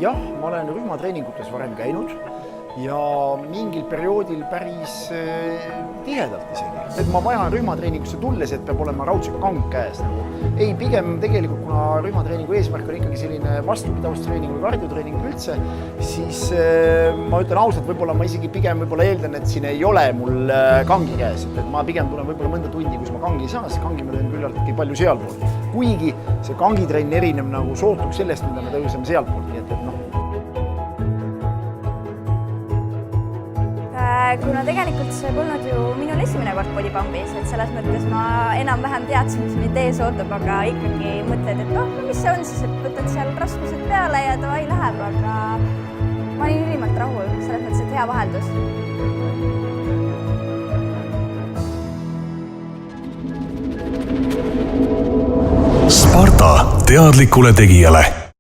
Jah, ma olen rühmatreeningutes varem käinud ja mingil perioodil päris tihedalt isegi. Et ma vajan rühmatreeningusse tulles, et peab olema raudselt kang käes. Ei, pigem tegelikult, kuna rühmatreeningu eesmärk on ikkagi selline vastupidavusttreening või kardiotreening üldse, siis ma ütlen ausalt, võib-olla ma isegi pigem eeldan, et siin ei ole mul kangi käes. Et ma pigem tulen võib-olla mõnda tundi, kus ma kangi ei saa, siis kangi ma teen küllaltki palju sealpool. Kuigi see kangitrenn erineb nagu sootuks sellest, mida me tõuseme sealpool. Nii et noh. Kuna tegelikult see polnud ju minul esimene kord bodypumpis, et selles mõttes ma enam-vähem teadsin, mis mind ees ootab, aga ikkagi mõtled, et mis see on siis, et võtad seal raskused peale ja davai läheb, aga ma olin ülimalt rahul, selles mõttes, et hea vaheldus. Sparta teadlikule tegijale.